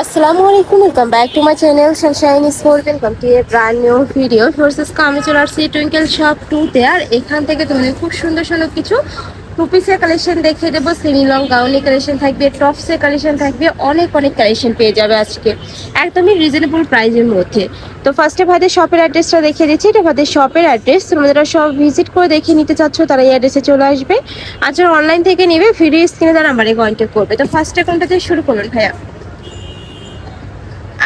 আসসালামু আলাইকুম, welcome back to my channel Sunshine sport. Welcome to A brand new video. Forces আমি চলে আসছি টুইঙ্কেল শপ 2-তে। আর এখান থেকে তোমাদের খুব সুন্দর সুন্দর কিছু টু পিসের কালেকশন দেখিয়ে দেবো। সেমি লং গাউনি কালেকশন থাকবে, টপসের কালেকশন থাকবে, অনেক অনেক কালেকশন পেয়ে যাবে আজকে একদমই রিজনেবল প্রাইসের মধ্যে। তো ফার্স্টে ভাইদের শপের অ্যাড্রেসটা দেখিয়ে দিচ্ছি। এটা ভাইদের শপের অ্যাড্রেস। তোমাদের সব ভিজিট করে দেখে নিতে চাচ্ছ তারা এই অ্যাড্রেসে চলে আসবে। আর যারা অনলাইন থেকে নেবে ভিডিও স্ক্রিনে তার নাম্বারে কন্ট্যাক্ট করবে। তো ফার্স্টে কোনটা দিয়ে শুরু করুন ভাইয়া?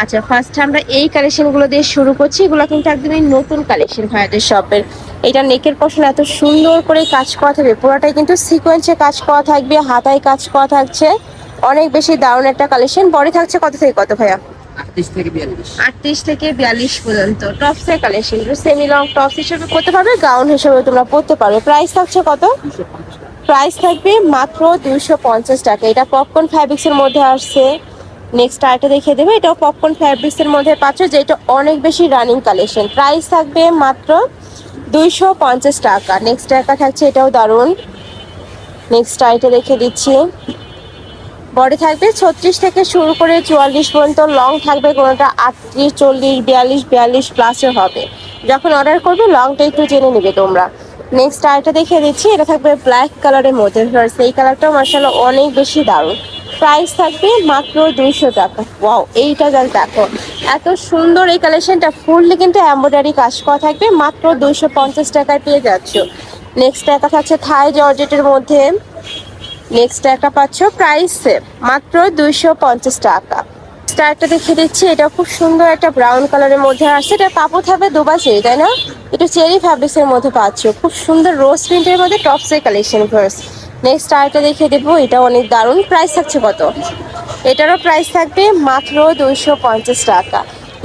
আচ্ছা, ফার্স্ট আমরা এই কালেকশনগুলো দিয়ে শুরু করছি। এগুলো কিন্তু একদমই নতুন কালেকশন ভাইয়াদের শপের। এটা নেকের পশন এত সুন্দর করে কাজ করা থাকবে, পুরোটাই কিন্তু সিকোয়েন্সে কাজ করা থাকবে, হাতায় কাজ করা থাকছে। অনেক বেশি দারুণ একটা কালেকশন। বডি থাকছে কত থেকে কত ভাইয়া? 38 থেকে 42 পর্যন্ত। টপসের কালেকশন সেমি লং টপস হিসেবে পড়তে পারবে, গাউন হিসেবে তোমরা পড়তে পারবে। প্রাইস থাকছে কত? প্রাইস থাকবে মাত্র 250 টাকা। এটা পপকর্ন ফ্যাব্রিক্সের মধ্যে আসছে। নেক্সট আরেকটা দেখিয়ে দেবে, এটাও পপকর্ন ফ্যাব্রিক্সের মধ্যে পাচ্ছ, যেটা অনেক বেশি রানিং কালেকশন। প্রাইস থাকবে মাত্র 250 টাকা। নেক্সট একটা থাকছে, এটাও দারুণ। নেক্সট আরেকটা দেখিয়ে দিচ্ছি। বডি থাকবে 36 থেকে শুরু করে 44 পর্যন্ত, লং থাকবে কোনোটা 38, 40, 42 প্লাসের হবে। যখন অর্ডার করবে লংটা একটু জেনে নেবে তোমরা। নেক্সট আরেকটা দেখিয়ে দিচ্ছি, এটা থাকবে ব্ল্যাক কালারের মধ্যে। সেই কালারটাও মার্শাল্লাহ অনেক বেশি দারুণ। প্রাইস থাকবে মাত্র 200 টাকা। ওয়াও, এইটা জান দেখো, এত সুন্দর এই কালেকশনটা ফুললি কিন্তু এমব্রয়ডারি কাজ করা থাকবে। মাত্র 250 টাকায় পেয়ে যাচ্ছ। নেক্সট একটা থাকছে থাই জর্জেটের মধ্যে। নেক্সট একটা পাচ্ছ প্রাইস সেম মাত্র 250 টাকা। স্টারটা দেখিয়ে দিচ্ছি, এটা খুব সুন্দর একটা ব্রাউন কালারের মধ্যে আসছে। এটা কাপড় থাকবে দুবাসে, তাই না? এটা চেরি ফ্যাব্রিক্সের মধ্যে পাচ্ছ, খুব সুন্দর রোজ প্রিন্টের মধ্যে টপসের কালেকশন ফার্স্ট। নেক্সট আরেকটা দেখিয়ে দেবো, এটা অনেক দারুণ। প্রাইস থাকছে কত? এটারও প্রাইস থাকবে মাত্র 250 টাকা।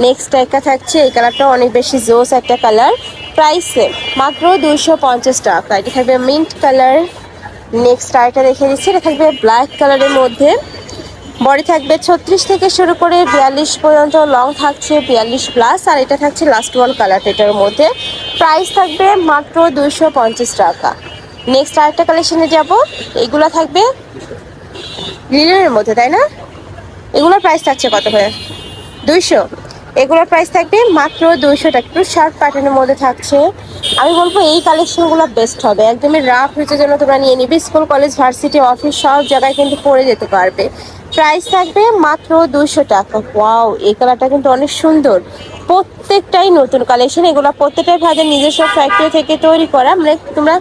নেক্সট একটা থাকছে, এই কালারটা অনেক বেশি জোস একটা কালার। প্রাইস সেম মাত্র 250 টাকা। এটা থাকবে মিন্ট কালার। নেক্সট আরেকটা দেখে দিচ্ছি, এটা থাকবে ব্ল্যাক কালারের মধ্যে। বডি থাকবে 36 থেকে শুরু করে 42 পর্যন্ত, লং থাকছে 42 প্লাস। আর এটা থাকছে লাস্ট ওয়ান কালার এটার মধ্যে। প্রাইস থাকবে মাত্র 250 টাকা। নেক্সট আরেকটা কালেকশনে যাব। এগুলো থাকবে লিলেনের মধ্যে, তাই না? এগুলোর প্রাইস থাকছে কত করে? 200। এগুলোর প্রাইস থাকবে মাত্র 200 টাকা। একটু শার্ট প্যাটার্নের মধ্যে থাকছে। আমি বলবো এই কালেকশনগুলো বেস্ট হবে, একদমই রাফ হচ্ছে জন্য তোমরা নিয়ে নিবে। স্কুল কলেজ ভার্সিটি অফিস সব জায়গায় কিন্তু পরে যেতে পারবে। প্রাইস থাকবে মাত্র 200 টাকা। ওয়াও, এই কালারটা কিন্তু অনেক সুন্দর। প্রত্যেকটাই নতুন কালেকশন। এগুলো প্রত্যেকটাই ভাইদের নিজস্ব ফ্যাক্টরি থেকে তৈরি করা। মানে তোমরা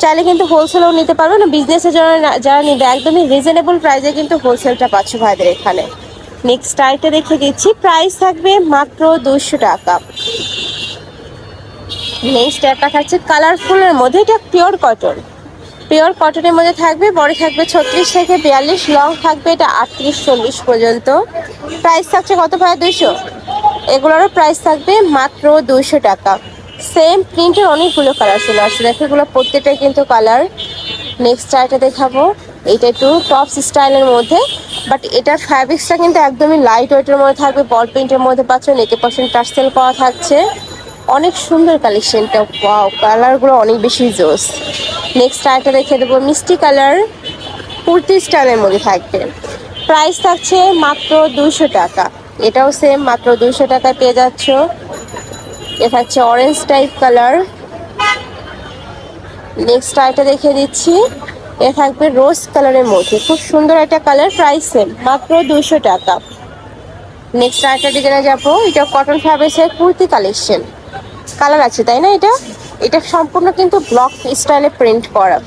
চাইলে কিন্তু হোলসেলও নিতে পারবে না, বিজনেসের জন্য যারা নিবে একদমই রিজনেবল প্রাইসে কিন্তু হোলসেলটা পাচ্ছ ভাইদের এখানে। নেক্সট আইটা দেখে দিচ্ছি, প্রাইস থাকবে মাত্র 200 টাকা। নেক্সট একটা থাকছে কালারফুলের মধ্যে, এটা পিওর কটন। পিওর কটনের মধ্যে থাকবে, বডি থাকবে 36 থেকে 42, লং থাকবে এটা 38, 40 পর্যন্ত। প্রাইস থাকছে কত ভাই? 200। এগুলোরও প্রাইস থাকবে মাত্র 200 টাকা। সেম প্রিন্টের অনেকগুলো কালার চলে আসছে, দেখো এগুলো প্রত্যেকটাই কিন্তু কালার। নেক্সট আইটা দেখাবো, এটা একটু টপস স্টাইলের মধ্যে, বাট এটার ফ্যাব্রিক্সটা কিন্তু একদমই লাইট ওয়েটের মধ্যে থাকবে। বল প্রিন্টের মধ্যে পাচ্ছ, নেকে পার্সেন্ট টার্সেল করা থাকছে। অনেক সুন্দর কালেকশনটা। ওয়াও, কালারগুলো অনেক বেশি জোস। নেক্সট আইটা দেখে দেবো, মিষ্টি কালার কুর্তি স্টাইলের মধ্যে থাকবে। প্রাইস থাকছে মাত্র 200 টাকা। এটাও সেম মাত্র 200 টাকায় পেয়ে যাচ্ছ। এ থাকছে অরেঞ্জ টাইপ কালার। নেক্সট আইটা দেখে দিচ্ছি, এ থাকবে রোজ কালারের মধ্যে, খুব সুন্দর একটা কালার। প্রাইস সেম মাত্র 200 টাকা। নেক্সট আইটা দিকে যাবো, এটা কটন ফ্যাব্রিক্সের কুর্তি কালেকশন। কালার আছে, তাই না? এটা সম্পূর্ণ কিন্তু ব্লক স্টাইলে প্রিন্ট করা।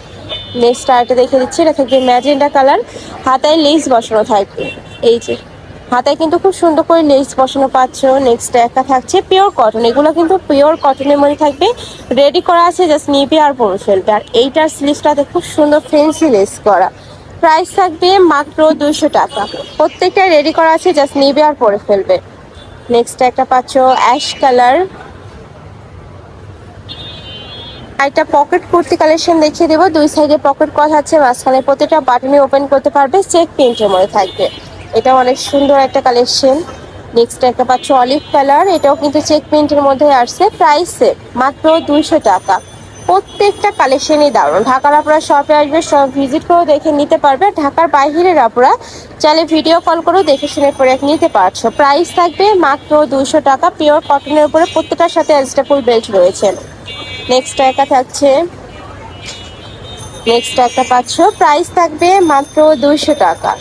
নেক্সট আইটা দেখে দিচ্ছি, এটা থাকবে ম্যাজেন্ডা কালার। হাতায় লেস বসানো থাকবে, এই যে হাতায় কিন্তু খুব সুন্দর করে লেস বসানো পাচ্ছ। নেক্সট একটা থাকছে পিওর কটন। এগুলো কিন্তু পিওর কটনের মধ্যে থাকবে, রেডি করা আছে, জাস্ট নিবে আর পরে ফেলবে। আর এইটার স্লিভসটাতে খুব সুন্দর ফেন্সি লেস করা। প্রাইস থাকবে মাত্র 200 টাকা। প্রত্যেকটা রেডি করা আছে, জাস্ট নিবে আর পরে ফেলবে। নেক্সট একটা পাচ্ছ অ্যাশ কালার। একটা পকেট কুর্তি কালেকশন দেখিয়ে দেবো। দুই সাইডে পকেট করা আছে, মাঝখানে প্রত্যেকটা বাটনে ওপেন করতে পারবে, চেক প্রিন্টের মধ্যে থাকবে। এটা অনেক সুন্দর একটা কালেকশন। নেক্সট একটা পাচ্ছ অলিভ কালার, এটাও কিন্তু চেক প্রিন্টের মধ্যে আসছে। প্রাইস মাত্র 200 টাকা। প্রত্যেকটা কালেকশনই দারুণ। ঢাকার আপনারা শপে আসবে, সব ভিজিট করে দেখে নিতে পারবে। ঢাকার বাইরের আপনারা চাইলে ভিডিও কল করেও দেখে শুনে প্রোডাক্ট নিতে পারছো। প্রাইস থাকবে মাত্র 200 টাকা। পিওর কটনের উপরে প্রত্যেকটার সাথে অ্যাডজাস্টেবল বেল্ট রয়েছে। নেক্সট একটা থাকছে, নেক্সট একটা পাচ্ছ, প্রাইস থাকবে মাত্র 200 টাকা।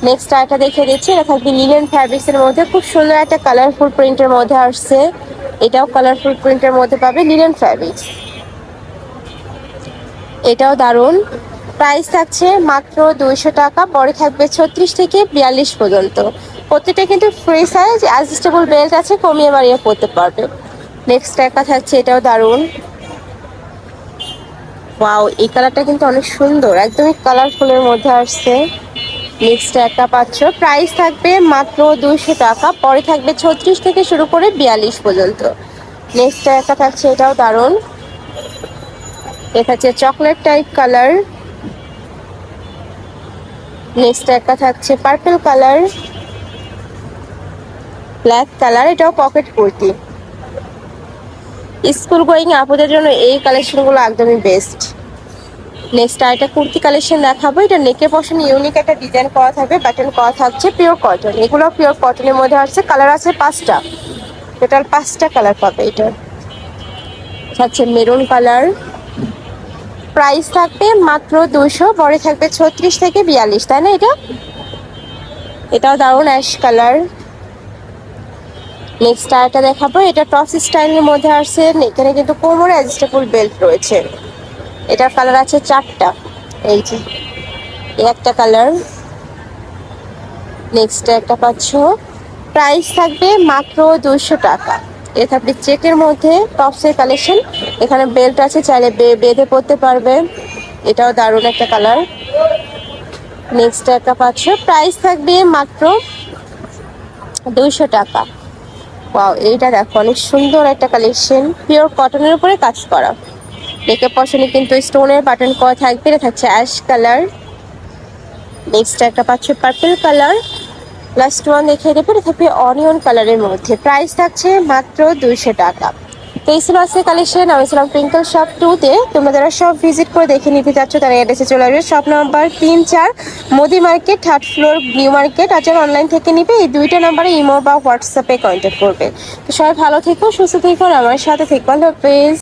নেক্সট একটা দেখে দিচ্ছি, এটা থাকবে লিনেন ফ্যাব্রিক্স এর মধ্যে, খুব সুন্দর একটা কালারফুল প্রিন্টের মধ্যে আসছে। এটাও কালারফুল প্রিন্টের মধ্যে পাবে, লিনেন ফ্যাব্রিক্স। এটাও দারুন। প্রাইস থাকছে মাত্র 200 টাকা। পরে থাকবে 36 থেকে 42 পর্যন্ত। প্রত্যেকটা কিন্তু ফ্রি সাইজ, অ্যাডজাস্টেবল বেল্ট আছে, কমিয়ে বাড়িয়ে পড়তে পারবে। নেক্সট একটা থাকছে, এটাও দারুন। ওয়াও, এই কালারটা কিন্তু অনেক সুন্দর, একদমই কালারফুলের মধ্যে আসছে। নেক্সট একটা পাচ্ছ, প্রাইস থাকবে মাত্র 200 টাকা। পরে থাকবে 36 থেকে শুরু করে 42 পর্যন্ত। নেক্সট একটা থাকছে, এটাও দারুন। এটা হচ্ছে চকলেট টাইপ কালার। নেক্সট একটা থাকছে পার্পল কালার, ব্ল্যাক কালার, এটাও পকেট কুর্তি। স্কুল গোয়িং আপুদের জন্য এই কালেকশনগুলো একদমই বেস্ট। নেক্সট আরেকটা কুর্তি কালেকশন দেখাবো। এটা নেকের পশন ইউনিক একটা ডিজাইন করা থাকবে, বাটন করা থাকছে, পিওর কটন। এগুলো পিওর কটনের মধ্যে আসছে। কালার আছে 5টা, টোটাল 5টা কালার পাবে। এটা থাকছে মেরুন কালার। প্রাইস থাকবে মাত্র 200। পরে থাকবে 36 থেকে 42, তাই না? এটাও দারুণ অ্যাশ কালার। নেক্সট আরেকটা দেখাবো, এটা টপস স্টাইলের মধ্যে আসছে। এখানে কিন্তু কোমরে অ্যাডজাস্টেবল বেল্ট রয়েছে। এটার কালার আছে 4টা। এই যে একটা কালার। নেক্সট একটা পাচ্ছ, প্রাইস থাকবে মাত্র 200 টাকা। এ থাকবে চেকের মধ্যে টপসের কালেকশন। এখানে বেল্ট আছে, চাইলে বেঁধে পরতে পারবে। এটাও দারুণ একটা কালার। নেক্সট একটা পাচ্ছ, প্রাইস থাকবে মাত্র 200 টাকা। ওয়াও, এইটা দেখো অনেক সুন্দর একটা কালেকশন, পিওর কটনের উপরে কাজ করা। নেকের পশনে কিন্তু স্টোনের বাটন করা থাকবে। এটা থাকছে অ্যাশ কালার। নেক্সট একটা পাচ্ছ পার্পল কালার। লাস্ট ওয়ান দেখিয়ে দেবো, এটা থাকবে অনিয়ন কালারের মধ্যে। প্রাইস থাকছে মাত্র 200 টাকা। তো এই ছিল আজকে কালেকশন। আমি ছিলাম টুইঙ্কল শপ 2-তে। তোমরা যারা সব ভিজিট করে দেখে নিতে চাচ্ছ তারা অ্যাড্রেসে চলে আসবে। Shop number 3-4 Modi market, 3rd floor, new market. আর যারা অনলাইন থেকে নিবে এই 2টা নাম্বারে ইমো বা হোয়াটসঅ্যাপে কন্ট্যাক্ট করবে। তো সবাই ভালো থেকো, সুস্থ থেকো, আমার সাথে থেকো। আল্লাহ হাফেজ।